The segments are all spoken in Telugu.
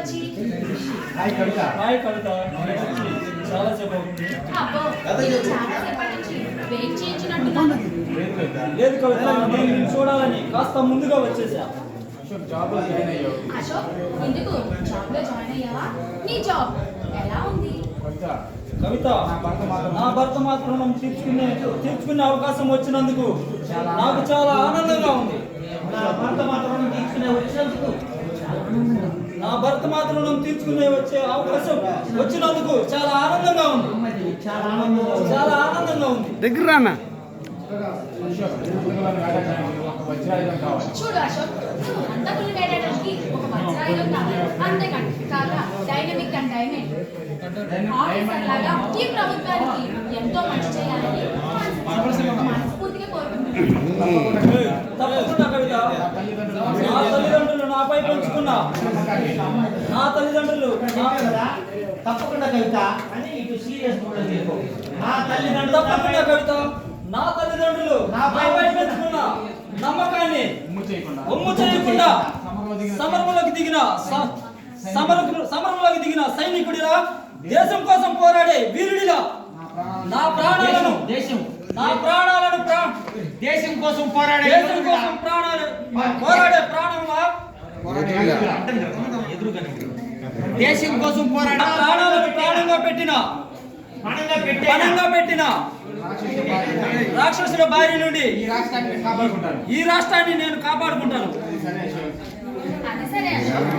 వచ్చి హాయ్ కవిత. చాలా సేపు అవుతుంది. అబ్బో నేను చాలా సేపటి నుంచి వెయిట్ చేయించినట్టున్నాను. లేదు కవిత, నేను నిన్ను చూడాలని కాస్త ముందుగా వచ్చేసా. అశోక్ జాబ్ లో జాయిన్ అయ్యావు. అశోక్ ఎందుకు జాబ్ లో జాయిన్ అయ్యావా? నీ జాబ్ ఎలా ఉంది? కవిత, కవిత, నా భర్త మాత్రం తీర్చుకునే అవకాశం వచ్చినందుకు నాకు చాలా ఆనందంగా ఉంది. నా భర్త మాత్రం తీర్చుకునే వచ్చే అవకాశం వచ్చినందుకు చాలా ఆనందంగా ఉంది. చాలా ఆనందంగా ఉంది. దగ్గర రానా అశోక్ ఒక వజ్రాయుధం కావాలి. చూడు అశోక్, నువ్వు హంతకులు వేయడానికి ఒక వజ్రాయుధం కావాలి. అంతేకాదు కాక డైనమిక్ అండ్ డైమండ్ ఆఫీసర్ లాగా ఈ ప్రభుత్వానికి ఎంతో మంచి చేయాలని మనస్ఫూర్తిగా కోరుకుంటున్నాను. తప్పకుండా కవిత, నా తల్లిదండ్రులు నాపై పెంచుకున్నా నా తల్లిదండ్రులు తప్పకుండా కవిత అని ఇటు సీరియస్ మోడ్ లో నా తల్లిదండ్రులు తప్పకుండా కవిత, నా తల్లిదండ్రులు నాపై పెంచుకున్న నమ్మకాన్ని ఒమ్ము చేయకుండా సమరంలోకి దిగిన సైనికుడిలా, దేశం కోసం పోరాడే వీరుడిలా నా ప్రాణాలను దేశం కోసం పోరాడే ప్రాణంలా దేశం కోసం పోరాడే ప్రాణాలను పణంగా పెట్టిన రాక్షసుల బారి నుండి ఈ రాష్ట్రాన్ని నేను కాపాడుకుంటాను. అది సరే అశోక్,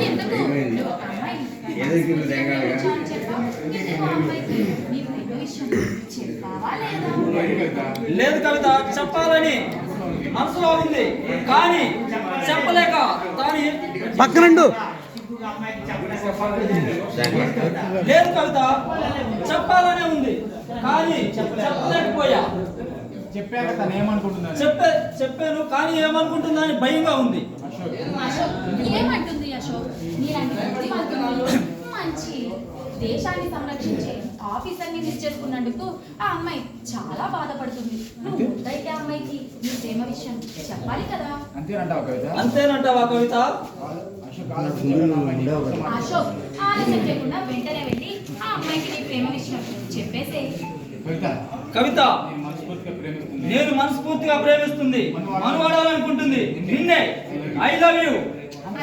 ఎందుకు నువ్వు ఒక అమ్మాయిని చెప్పావు? ఎందుకు అమ్మాయికి నీ ప్రేమ విషయం చెప్పావా లేదా? లేదు కవిత, చెప్పాలని మనసులో ఉంది, కానీ చెప్పలేక దాని పక్కనండు లేదు కవిత, చెప్పాలనే ఉంది, కానీ చెప్పలేకపోయా. చెప్పాక తను ఏమనుకుంటున్నాను? చెప్పాను కానీ ఏమనుకుంటుందని భయంగా ఉంది. అశోక్ ఏమంటుంది? అశోక్ నీలాంటి బుద్ధిమంతుడు, మంచి దేశాన్ని సంరక్షించే ఆఫీసర్ని మిస్ చేసుకున్నందుకు ఆ అమ్మాయి చాలా బాధపడుతుంది. నువ్వు ముందైతే అమ్మాయికి నీ ప్రేమ విషయం చెప్పాలి కదా. అంతేనంటావా కవిత? అంతేనంటావా కవిత? అశోక్ ఆలస్యం చేయకుండా వెంటనే వెళ్ళి ఆ అమ్మాయికి నీ ప్రేమ విషయం చెప్పేసే. కవిత, నేను మనస్ఫూర్తిగా ప్రేమిస్తుంది, మనవాడాలనుకుంటుంది నిన్నే. I love you. అంత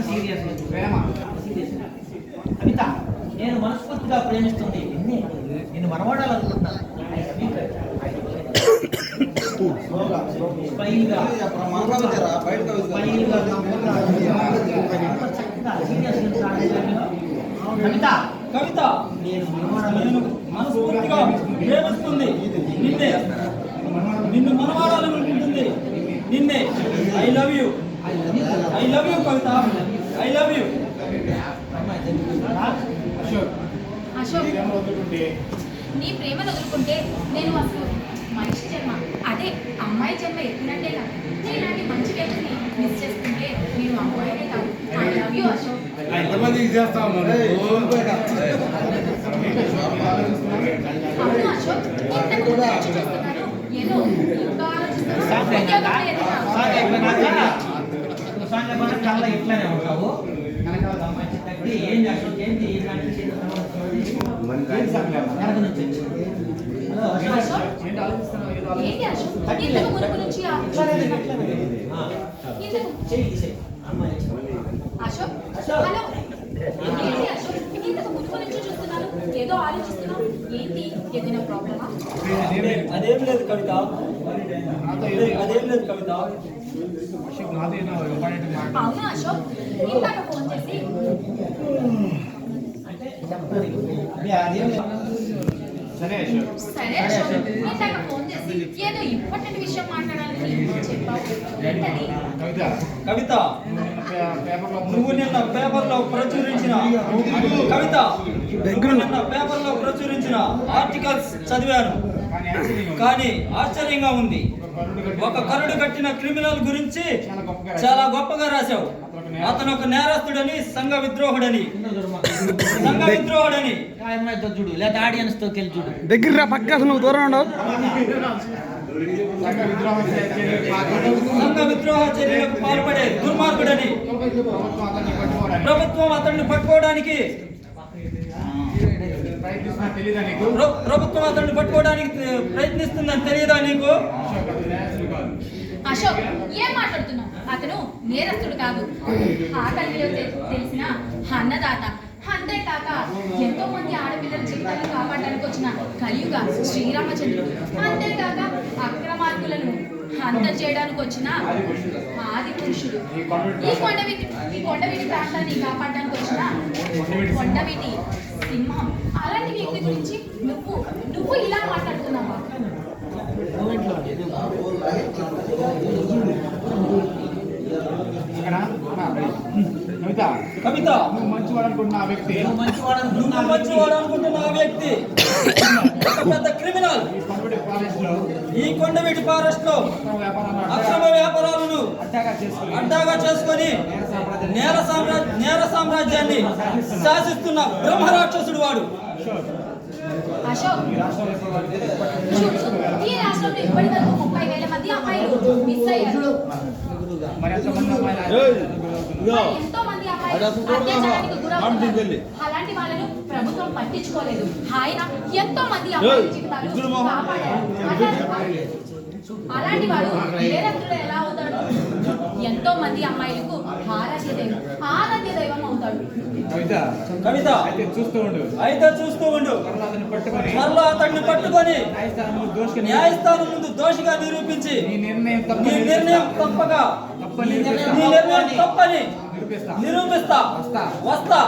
సీరియస్ ప్రేమ కవిత, నేను మనస్ఫూర్తిగా ప్రేమిస్తుంది నిన్ను మనవాడాలనుకుంటున్నాను. కవిత, కవిత, నేను మనస్ఫూర్తిగా ప్రేమిస్తుంది నిన్నే. నిన్ను మనవాడాలనుకుంటుంది నిన్నే. I love you. I love you Kavitha. I love you. Ashok వదులుకుంటే నీ ప్రేమను వదులుకుంటే నేను అసలు మనిషి జన్మ, అదే అమ్మాయి జన్మ ఎత్తినట్టేగా. నీలాంటి మంచి వ్యక్తిని మిస్ చేసుకుంటే నేను అమ్మాయినే కాదు. I love you Ashok. అవును అశోక్, ఇంతకు ముందు నుంచి చూస్తున్నాను ఏదో ఇంకా ఆలోచిస్తున్నాను. ఉద్యోగంలో ఏదైనా చాలా ఇట్లానే ఉంటావు. వెనకాల అమ్మాయి తగ్గి ఏం అశోక్ ఏంటి అశోక్ ఏంటి అశోక్ ఇంతకు మునుపు నుంచి అశోక్ హలో ఏంటి అశోక్ ఇంతకు మునుపు నుంచి చూస్తున్నాను ఏదో ఆలోచిస్తున్నావు. ఏంటి ఏదైనా ప్రాబ్లమా? అదేం లేదు కవిత. అదేం లేదు కవిత. అవును అశోక్, ఇందాక ఫోన్ చేసి సరే అశోక్. సరే అశోక్, ఇందాక ఫోన్ చేసి ఏదో ఇంపార్టెంట్ విషయం మాట్లాడాలని చెప్పావు. ఏంటది? కవిత, కవిత, పేపర్లో నువ్వు నిన్న పేపర్లో ప్రచురించిన ఆర్టికల్స్ చదివాను, కానీ ఆశ్చర్యంగా ఉంది. ఒక కరుడు కట్టిన క్రిమినల్ గురించి చాలా గొప్పగా రాశావు. అతను ఒక నేరస్తుడని, సంఘ విద్రోహుడని. చూడు లేదా ఆడియన్స్ తో వెళ్ళి చూడు. దగ్గర పక్క నువ్వు దూరం ఉండవు. సంఘ విద్రోహ చర్యలకు పాల్పడే దుర్మార్గుడని. ప్రభుత్వం అతన్ని పట్టుకోవడానికి ప్రయత్నిస్తున్నా తెలీదా నీకు? ప్రభుత్వం అతన్ని పట్టుకోవడానికి ప్రయత్నిస్తుందని తెలియదా నీకు? అశోక్ అతను నేరస్తుడు కాదు. అశోక్ ఏం మాట్లాడుతున్నావు? అతను నేరస్తుడు కాదు, ఆకలిలో తెలిసిన అన్నదాత. అంతేకాక ఎంతో మంది ఆడపిల్లల జీవితాలను కాపాడడానికి వచ్చిన కలియుగ శ్రీరామచంద్రుడు. అంతేకాక అక్రమార్కులను హంత చేయడానికి వచ్చిన ఆది పురుషుడు. ఈ కొండవీటి ప్రాంతాన్ని కాపాడడానికి వచ్చిన కొండవీటి సింహం. అలాంటి వ్యక్తి గురించి నువ్వు ఇలా మాట్లాడుతున్నావా? ఇక్కడ కవిత, కవిత, నువ్వు మంచివాడు అనుకుంటున్న ఆ వ్యక్తి నువ్వు మంచివాడు అనుకుంటున్న ఆ వ్యక్తి ఒక పెద్ద క్రిమినల్. ఈ కొండవీటి ఫారెస్ట్ లో అక్రమ వ్యాపారాలను అడ్డాగా చేసుకొని నేర సామ్రాజ్యాన్ని శాసిస్తున్న బ్రహ్మరాక్షసుడు వాడు. అశోక్, ఈ రాష్ట్రంలో ఇప్పటి వరకు 30,000 మంది అమ్మాయిలు మిస్ అయ్యారు. మరి ఎంతమంది అమ్మాయిలు ఎంతో మంది అమ్మాయిలు అత్యాచారానికి గురవుతున్నారు. అలాంటి వాళ్ళను ప్రభుత్వం పట్టించుకోలేదు. ఆయన ఎంతో మంది అమ్మాయిల జీవితాలు కాపాడారు. అలాంటి వాడు నేరస్తుడు ఎలా అవుతాడు? ఎంతో మంది అమ్మాయిలకు ఆరాధ్య దైవం అవుతాడు. కవిత, అయితే చూస్తూ ఉండు. మరలా అతన్ని పట్టుకొని న్యాయస్థానం ముందు దోషిగా నిరూపించి నీ నిర్ణయం తప్పని నిరూపిస్తా. వస్తా.